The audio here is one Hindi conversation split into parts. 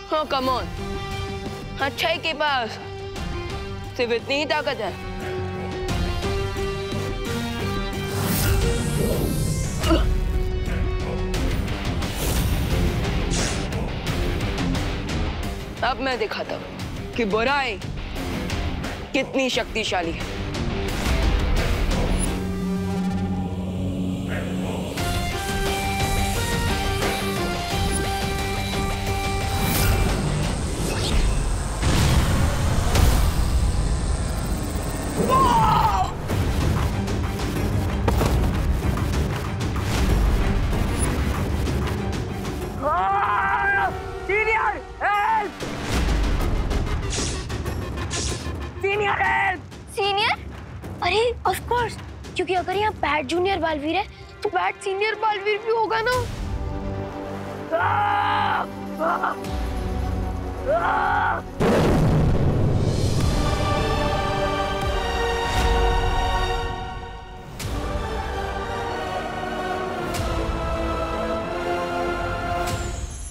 हाँ कम ऑन, अच्छाई के पास सिर्फ इतनी ही ताकत है। अब मैं दिखाता हूँ कि बुराई कितनी शक्तिशाली है। सीनियर? अरे ऑफ कोर्स, क्योंकि अगर यहाँ बैट जूनियर बालवीर है तो बैट सीनियर बालवीर भी होगा ना।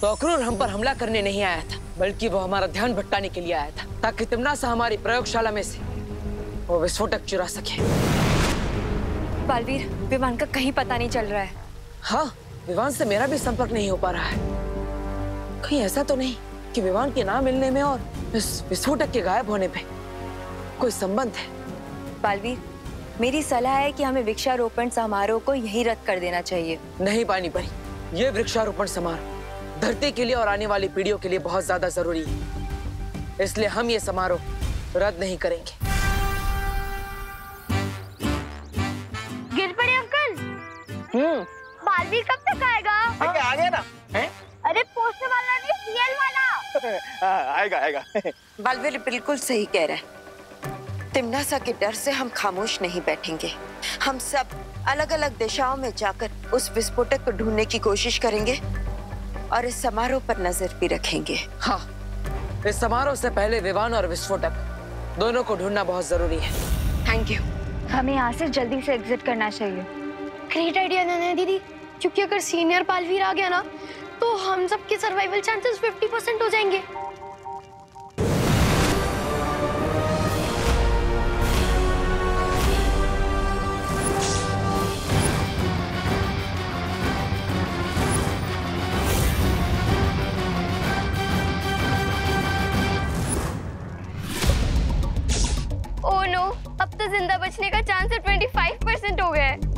तो अक्रूर हम पर हमला करने नहीं आया था, बल्कि वो हमारा ध्यान भटकाने के लिए आया था, ताकि तिम्नासा हमारी प्रयोगशाला में से वो विस्फोटक चुरा सके। बालवीर, विवान का कहीं पता नहीं चल रहा है। हाँ, विवान से मेरा भी संपर्क नहीं हो पा रहा है। कहीं ऐसा तो नहीं कि विवान के ना मिलने में और इस विस्फोटक के गायब होने पे कोई संबंध है? बालवीर, मेरी सलाह है कि हमें वृक्षारोपण समारोह को यहीं रद्द कर देना चाहिए। नहीं पानी परी, ये वृक्षारोपण समारोह धरती के लिए और आने वाली पीढ़ियों के लिए बहुत ज्यादा जरूरी है, इसलिए हम ये समारोह रद्द नहीं करेंगे। गिर पड़े अंकल। बालवीर कब तक आएगा? आ गया ना है? अरे पोस्टर वाला नहीं, सीएल वाला। आएगा आएगा। बालवीर बिल्कुल सही कह रहा है। तिम्नासा के डर से हम खामोश नहीं बैठेंगे। हम सब अलग अलग दिशाओं में जाकर उस विस्फोटक को ढूंढने की कोशिश करेंगे और इस समारोह पर नजर भी रखेंगे। हाँ, इस समारोह से पहले विवान और विस्फोटक दोनों को ढूंढना बहुत जरूरी है। Thank you. हमें यहाँ से जल्दी से एग्जिट करना चाहिए। ग्रेट आइडिया नैना दीदी, क्योंकि अगर सीनियर बालवीर आ गया ना तो हम सबके सर्वाइवल चांसेस 50% हो जाएंगे। ओह नो, अब तो जिंदा बचने का चांस 25% हो गया है।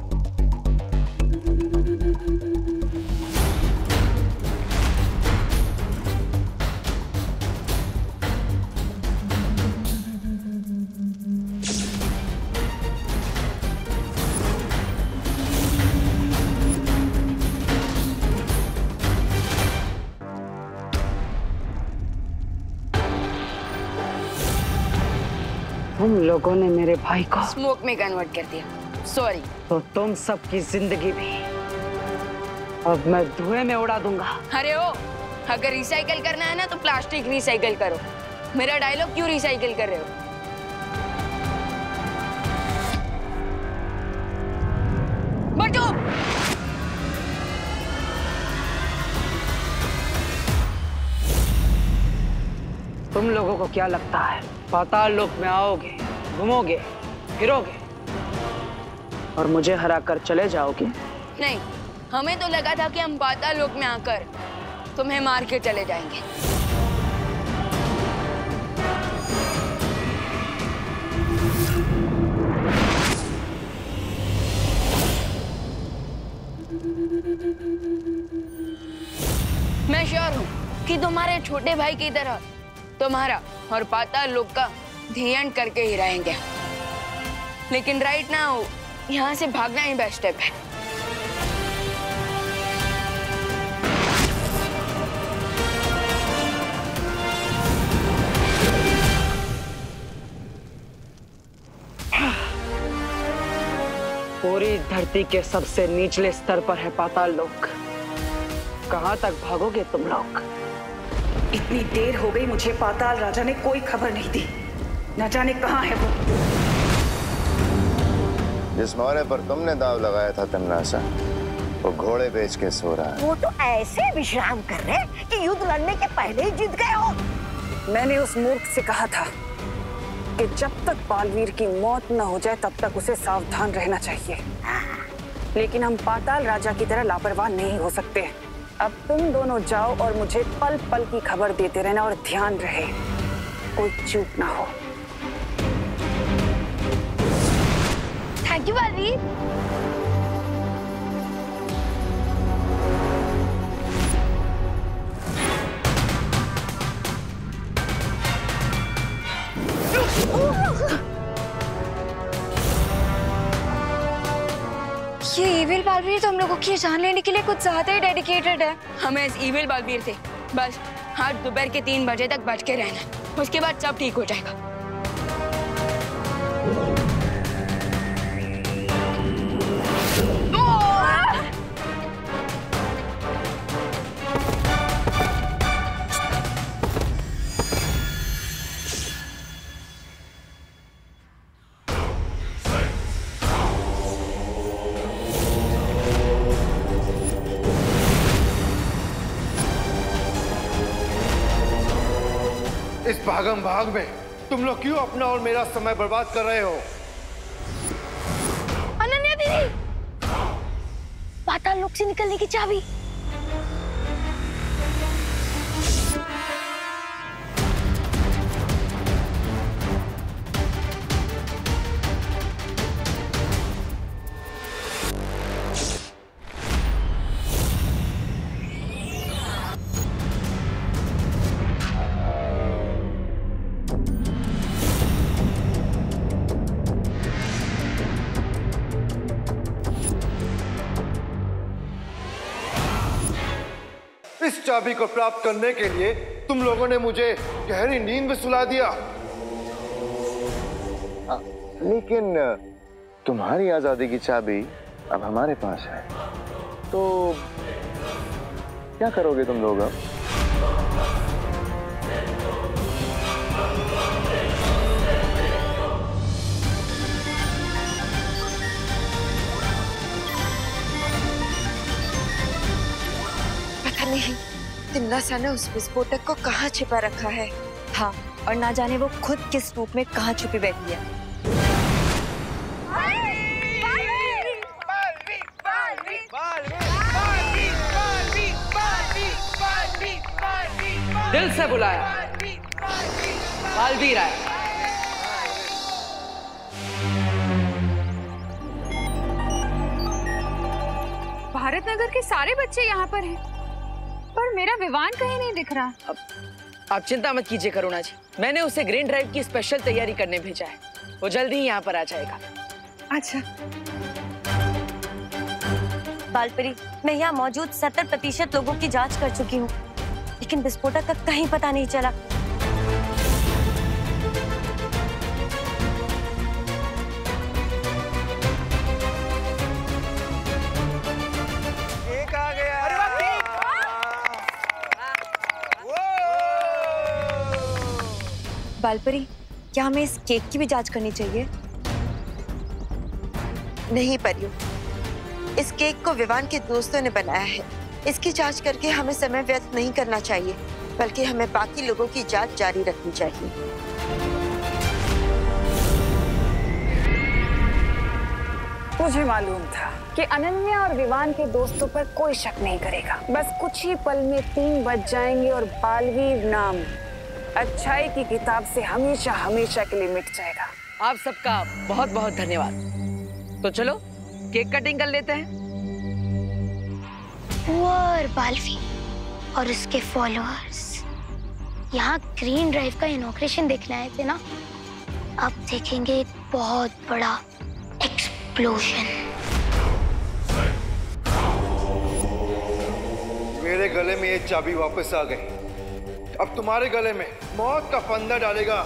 तुम लोगों ने मेरे भाई को स्मोक में कन्वर्ट कर दिया, सॉरी। तो तुम सबकी जिंदगी भी अब मैं धुएं में उड़ा दूंगा। अरे ओ, अगर रिसाइकल करना है ना तो प्लास्टिक रिसाइकल करो। मेरा डायलॉग क्यों रिसाइकल कर रहे हो? बटो! तुम लोगों को क्या लगता है पाताल लोक में आओगे, घूमोगे, फिरोगे और मुझे हराकर चले जाओगे? नहीं, हमें तो लगा था कि हम पाताल लोक में आकर तुम्हें मार के चले जाएंगे। मैं श्योर हूँ कि तुम्हारे छोटे भाई की तरह तुम्हारा और पाताल लोक का ध्यान करके ही रहेंगे, लेकिन राइट नाउ यहाँ से भागना ही बेस्ट स्टेप है। पूरी धरती के सबसे निचले स्तर पर है पाताल लोक। कहाँ तक भागोगे तुम लोग? इतनी देर हो गई, मुझे पाताल राजा ने कोई खबर नहीं दी। न जाने कहाँ है वो। जिस मोहरे पर तुमने दाव लगाया था तिम्नासा, वो घोड़े बेच के सो रहा है। वो तो ऐसे विश्राम कर रहे कि युद्ध लड़ने के पहले ही जीत गए हो। मैंने उस मूर्ख से कहा था कि जब तक बालवीर की मौत न हो जाए तब तक उसे सावधान रहना चाहिए, लेकिन हम पाताल राजा की तरह लापरवाह नहीं हो सकते। अब तुम दोनों जाओ और मुझे पल पल की खबर देते रहना, और ध्यान रहे कोई चूक ना हो। Thank you Baalveer. ये इविल बालवीर तो हम लोगों की जान लेने के लिए कुछ ज्यादा ही डेडिकेटेड है। हमें इस इविल बालवीर से बस आज दोपहर के 3 बजे तक बच के रहना, उसके बाद सब ठीक हो जाएगा। इस भागम भाग में तुम लोग क्यों अपना और मेरा समय बर्बाद कर रहे हो? अनन्या दीदी, पाताल लोक से निकलने की चाबी। इस चाबी को प्राप्त करने के लिए तुम लोगों ने मुझे गहरी नींद में सुला दिया। लेकिन तुम्हारी आजादी की चाबी अब हमारे पास है, तो क्या करोगे तुम लोग अब? नहीं, तिम्नासा ने उस विस्फोटक को कहाँ छिपा रखा है। हाँ, और ना जाने वो खुद किस रूप में कहाँ छुपी बैठी है। दिल से बुलाया, बालवीर आया। भारत नगर के सारे बच्चे यहाँ पर हैं, पर मेरा विवान कहीं नहीं दिख रहा। आप चिंता मत कीजिए करुणा जी, मैंने उसे ग्रीन ड्राइव की स्पेशल तैयारी करने भेजा है, वो जल्दी ही यहाँ पर आ जाएगा। अच्छा बालपरी, मैं यहाँ मौजूद 70% लोगों की जांच कर चुकी हूँ, लेकिन विस्फोटक का कहीं पता नहीं चला। एक आ गया। बालपरी, क्या हमें इस केक की भी जांच करनी चाहिए? नहीं परियो, इस केक को विवान के दोस्तों ने बनाया है। इसकी जांच करके हमें समय व्यर्थ नहीं करना चाहिए, बल्कि हमें बाकी लोगों की जांच जारी रखनी चाहिए। मुझे मालूम था कि अनन्या और विवान के दोस्तों पर कोई शक नहीं करेगा। बस कुछ ही पल में 3 बज जाएंगे और बालवीर नाम अच्छाई की किताब से हमेशा हमेशा के लिए मिट जाएगा। आप सबका बहुत बहुत धन्यवाद। तो चलो केक कटिंग कर लेते हैं। और बालवीर और उसके फॉलोअर्स यहाँ ग्रीन ड्राइव का इनॉग्रेशन देखने आए थे ना, अब देखेंगे एक बहुत बड़ा एक्सप्लोजन। मेरे गले में ये चाबी वापस आ गई, अब तुम्हारे गले में मौत का फंदा डालेगा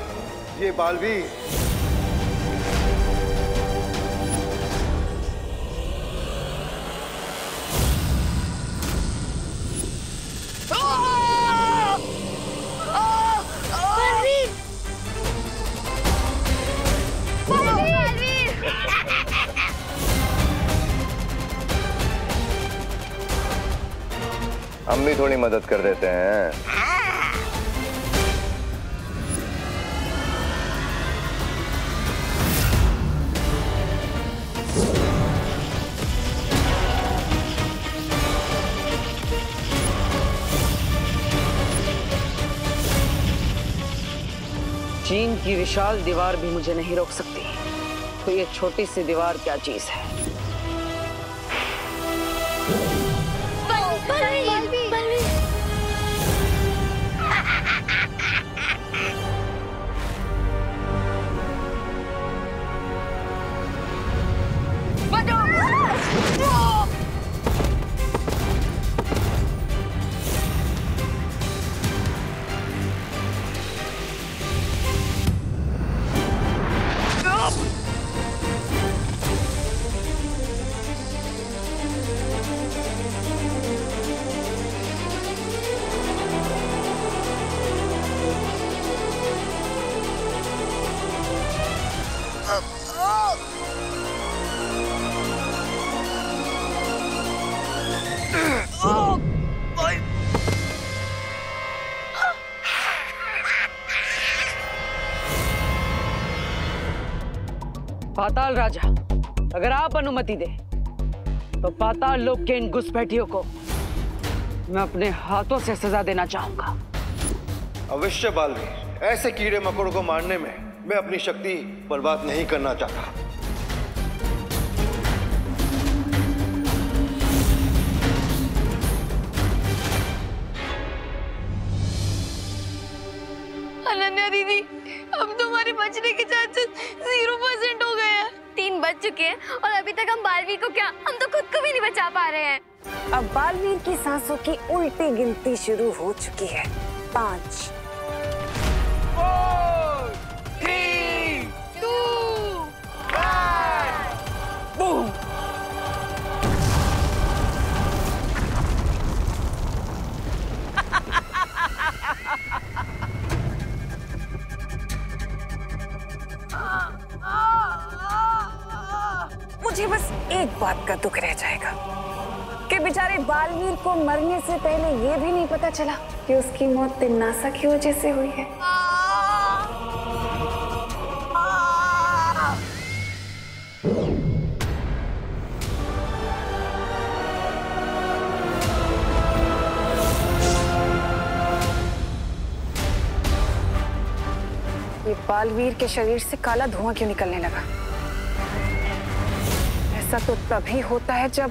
ये बालवीर। हम भी थोड़ी मदद कर देते हैं। चीन की विशाल दीवार भी मुझे नहीं रोक सकती, तो ये छोटी सी दीवार क्या चीज है। पाताल राजा, अगर आप अनुमति दे तो पाताल लोक के इन घुसपैठियों को मैं अपने हाथों से सजा देना चाहूंगा। अवश्य बालवीर, ऐसे कीड़े मकोड़ों को मारने में मैं अपनी शक्ति बर्बाद नहीं करना चाहता। अनन्या दीदी, अब तुम्हारे बचने के चांसेस 0% हो गए हैं। 3 बज चुके हैं और अभी तक हम बालवीर को क्या, हम तो खुद को भी नहीं बचा पा रहे हैं। अब बालवीर की सांसों की उल्टी गिनती शुरू हो चुकी है। 5 4 3 2 1 बूम। मुझे बस एक बात का दुख रह जाएगा कि बेचारे बालवीर को मरने से पहले ये भी नहीं पता चला कि उसकी मौत तिन्नासा की वजह से हुई है। ये बालवीर के शरीर से काला धुआं क्यों निकलने लगा? ऐसा तो तभी होता है जब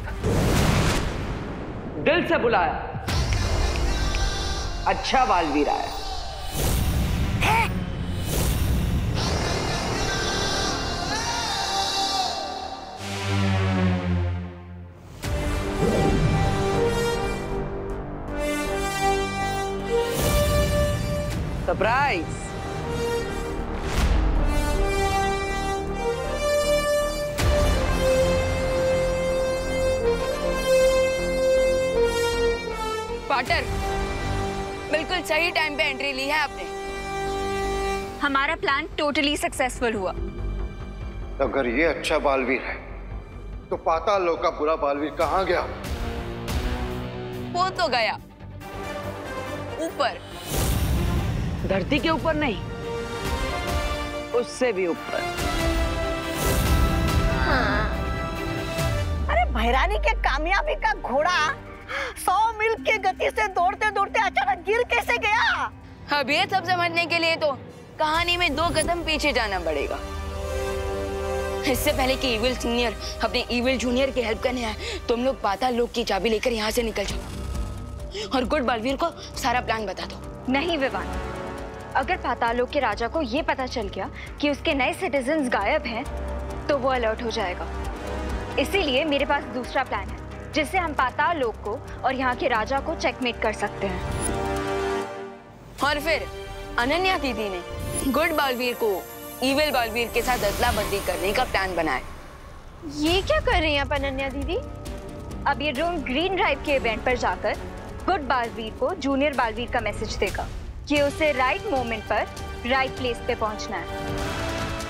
दिल से बुलाया, अच्छा बालवीर आया। सरप्राइज। पार्टनर, बिल्कुल सही टाइम पे एंट्री ली है आपने। हमारा प्लान टोटली सक्सेसफुल हुआ। अगर ये अच्छा बालवीर है तो पाताल लोक का बुरा बालवीर कहाँ गया? वो तो गया ऊपर। धरती के ऊपर नहीं, उससे भी ऊपर। हाँ। अरे भैरानी के कामयाबी का घोड़ा 100 मील की गति से दौड़ते दौड़ते अचानक गिर कैसे गया? अब ये सब समझने के लिए तो कहानी में 2 कदम पीछे जाना पड़ेगा। इससे पहले कि इविल सीनियर अपने इविल जूनियर की हेल्प करने आए, तुम लोग पाताल लोक की चाबी लेकर यहाँ से निकल जाओ और गुड बालवीर को सारा प्लान बता दो। नहीं विवान, अगर पाताल लोक के राजा को ये पता चल गया कि उसके नए सिटीजन्स गायब हैं, तो वो अलर्ट हो जाएगा। इसीलिए मेरे पास दूसरा प्लान है जिससे हम पाताल लोक को और यहाँ के राजा को चेकमेट कर सकते हैं। और फिर अनन्या दीदी ने गुड बालवीर को इविल बालवीर के साथ अदला बदली करने का प्लान बनाया। ये क्या कर रही हैं आप अनन्या दीदी? अब ये ड्रोन ग्रीन ड्राइव के इवेंट पर जाकर गुड बालवीर को जूनियर बालवीर का मैसेज देगा कि उसे राइट मोमेंट पर राइट प्लेस पे पहुंचना है।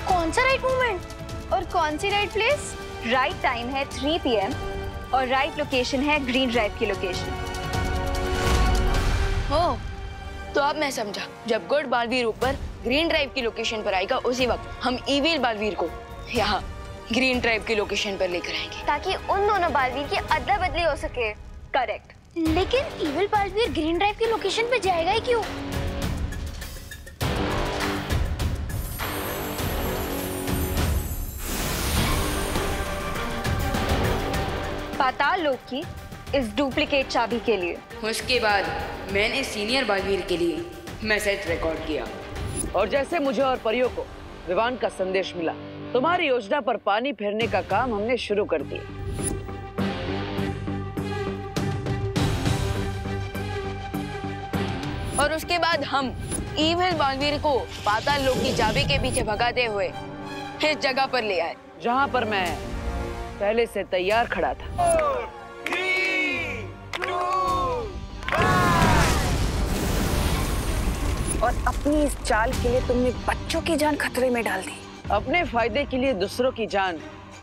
कौन सा राइट मोमेंट और कौन सी राइट प्लेस? राइट टाइम है 3 PM और राइट लोकेशन है ग्रीन ड्राइव की लोकेशन। तो अब मैं समझा, जब गुड बालवीर ऊपर ग्रीन ड्राइव की लोकेशन पर आएगा उसी वक्त हम इविल बालवीर को यहाँ ग्रीन ड्राइव की लोकेशन पर लेकर आएंगे, ताकि उन दोनों बालवीर की अदला बदली हो सके। करेक्ट। लेकिन इविल बालवीर ग्रीन ड्राइव की लोकेशन पे जाएगा ही क्यों? पाताल लोक की इस डुप्लीकेट चाबी के लिए। उसके बाद मैंने सीनियर बालवीर के लिए मैसेज रिकॉर्ड किया, और जैसे मुझे और परियों को विवान का संदेश मिला, तुम्हारी योजना पर पानी फेरने का काम हमने शुरू कर दिया। और उसके बाद हम इविल बालवीर को पाताल लोक की चाबी के पीछे भगाते हुए इस जगह पर ले आए, जहां पर मैं पहले से तैयार खड़ा था। और अपनी इस चाल के लिए तुमने बच्चों की जान खतरे में डाल दी। अपने फायदे के लिए दूसरों की जान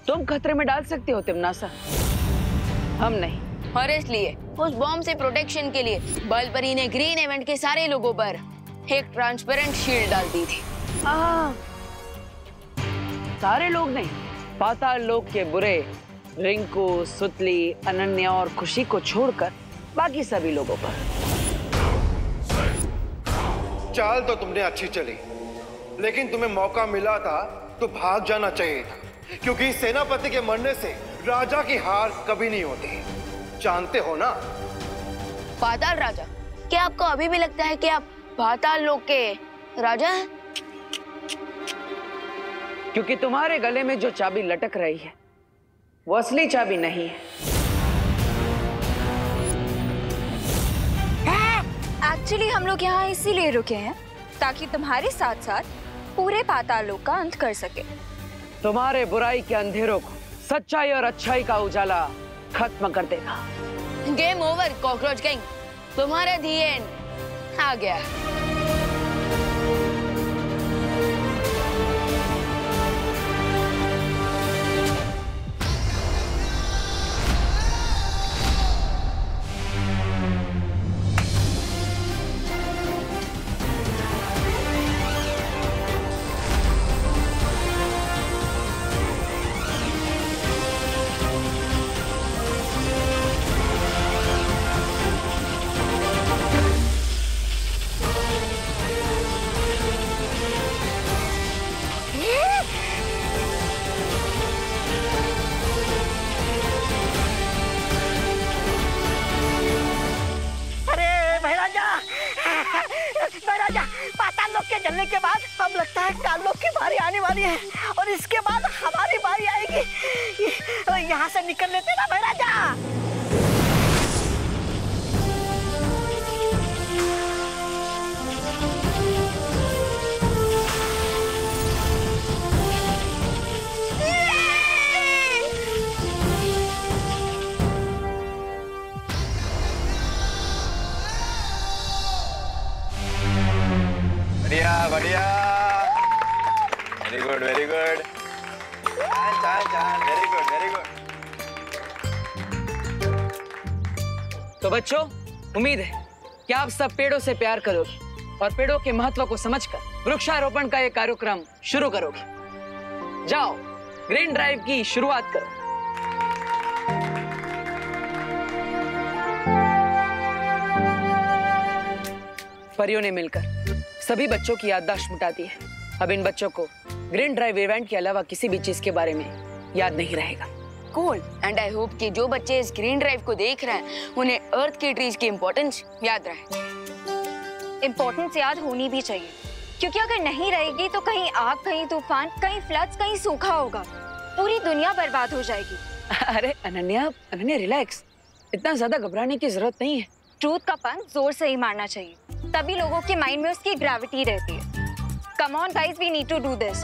तुम खतरे में डाल सकते हो तिमनासा, हम नहीं। और इसलिए उस बॉम्ब से प्रोटेक्शन के लिए बलपरी ने ग्रीन इवेंट के सारे लोगों पर एक ट्रांसपेरेंट शील्ड डाल दी थी। सारे लोग नहीं, पाताल लोक के बुरे रिंकू, सुतली, अनन्या और खुशी को छोड़कर बाकी सभी लोगों पर। चाल तो तुमने अच्छी चली, लेकिन तुम्हें मौका मिला था तो भाग जाना चाहिए था, क्योंकि सेनापति के मरने से राजा की हार कभी नहीं होती, जानते हो ना? पाताल राजा, क्या आपको अभी भी लगता है कि आप पाताल लोक के राजा हैं? क्योंकि तुम्हारे गले में जो चाबी लटक रही है वो असली चाबी नहीं है। एक्चुअली हम लोग यहाँ इसीलिए रुके हैं ताकि तुम्हारे साथ साथ पूरे पाताल लोक का अंत कर सके। तुम्हारे बुराई के अंधेरों को सच्चाई और अच्छाई का उजाला खत्म कर देगा। गेम ओवर कॉकरोच किंग, तुम्हारा दी एंड आ गया। पाताल लोक के जलने के बाद अब लगता है काल लोक की बारी आने वाली है, और इसके बाद हमारी बारी आएगी। यहाँ से निकल लेते ना भाई राजा। बढ़िया बढ़िया, very good very good, very good very good. तो बच्चों, उम्मीद है कि आप सब पेड़ों से प्यार करोगे और पेड़ों के महत्व को समझकर वृक्षारोपण का ये कार्यक्रम शुरू करोगे। जाओ, ग्रीन ड्राइव की शुरुआत करो। परियों ने मिलकर सभी बच्चों की याददाश्त मिटा दी है। अब इन बच्चों को ग्रीन ड्राइव इवेंट के अलावा किसी भी चीज के बारे में याद नहीं रहेगा। कूल, एंड आई होप कि जो बच्चे इस ग्रीन ड्राइव को देख रहे हैं उन्हें अर्थ की ट्रीज की इम्पोर्टेंस याद रहे। इम्पोर्टेंस याद होनी भी चाहिए, क्योंकि अगर नहीं रहेगी तो कहीं आग, कहीं तूफान, कहीं फ्लड्स, कहीं सूखा होगा, पूरी दुनिया बर्बाद हो जाएगी। अरे अनन्या रिलैक्स, इतना ज्यादा घबराने की जरूरत नहीं है। ट्रूथ का पंच जोर से ही मारना चाहिए, तभी लोगों के माइंड में उसकी ग्रेविटी रहती है। Come on guys, we need to do this.